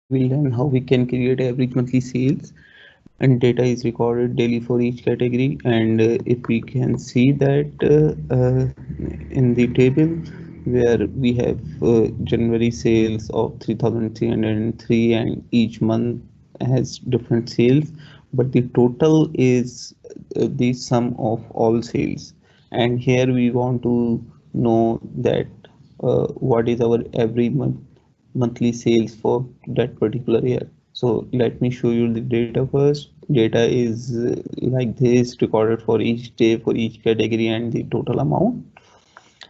will learn how we can create average monthly sales, and data is recorded daily for each category. And if we can see that in the table where we have January sales of 3,303, and each month has different sales, but the total is the sum of all sales. And here we want to know that what is our every monthly sales for that particular year. So let me show you the data first. Data is like this, recorded for each day, for each category, and the total amount.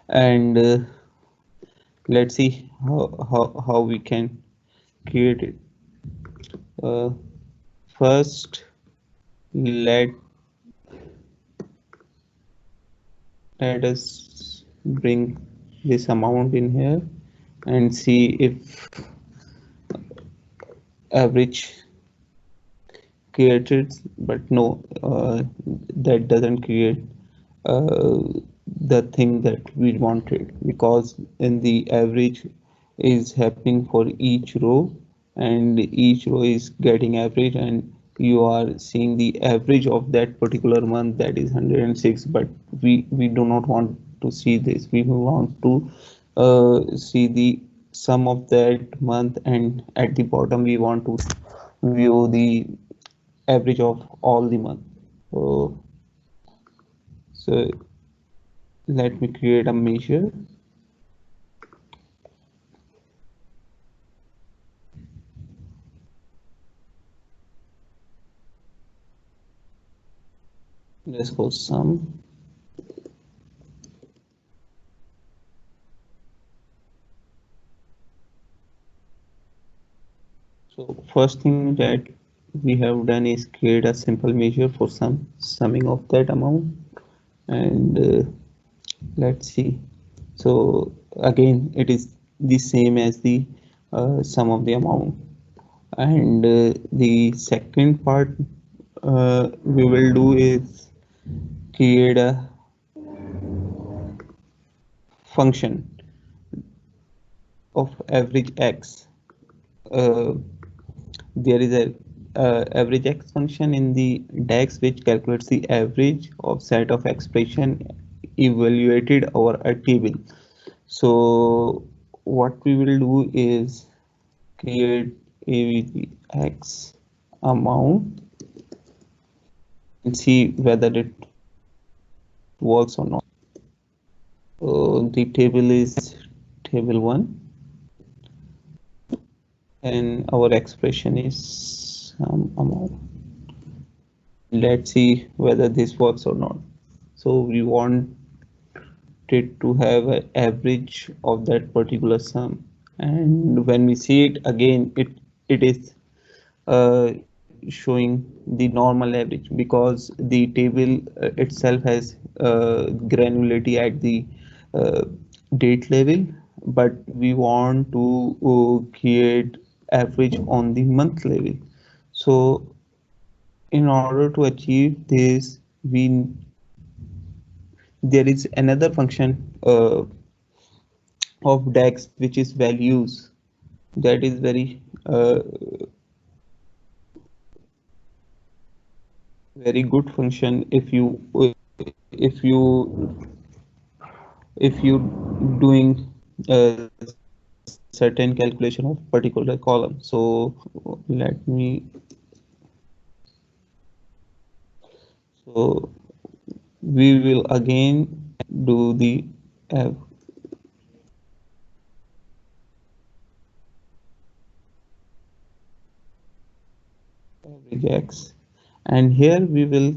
And let's see how we can create it. Uh, First, let let us bring this amount in here and see if average created, but no, that doesn't create uh, the thing that we wanted, because in the average is happening for each row, and each row is getting average, and you are seeing the average of that particular month, that is 106. But we do not want to see this. We want to see the sum of that month, and at the bottom we want to view the average of all the month. So, so let me create a measure. Let's go sum. So first thing that we have done is create a simple measure for summing of that amount. And let's see. So again, it is the same as the sum of the amount. And the second part we will do is create a function of average x. Uh, there is a average x function in the DAX which calculates the average of set of expression evaluated over a table. So what we will do is create AVX amount and see whether it works or not. The table is table 1, and our expression is amount. Let's see whether this works or not. So we want it to have an average of that particular sum, and when we see it again, it is showing the normal average, because the table itself has granularity at the uh, date level, but we want to create average on the month level. So in order to achieve this, we there is another function of DAX, which is values. That is very good function if you doing certain calculation of particular column. So let me so we will again do the average x, and here we will,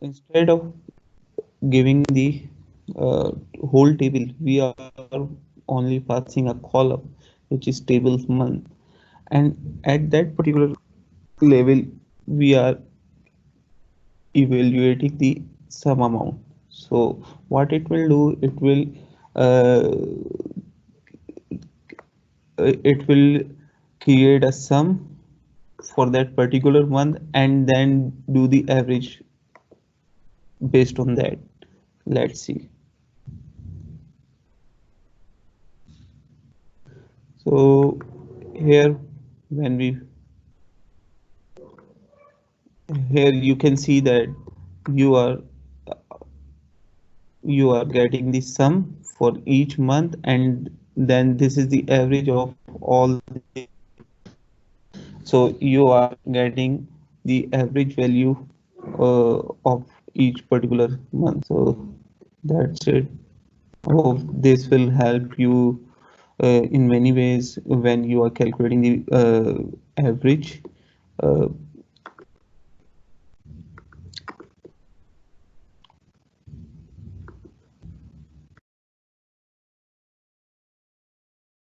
instead of giving the uh, whole table, we are only passing a column which is table month, and at that particular level we are evaluating the sum amount. So what it will do, it will create a sum for that particular month, and then do the average based on that. Let's see. So here when we here you can see that you are getting the sum for each month, and then this is the average of all the months. So you are getting the average value of each particular month. So that's it. Hope this will help you in many ways when you are calculating the average.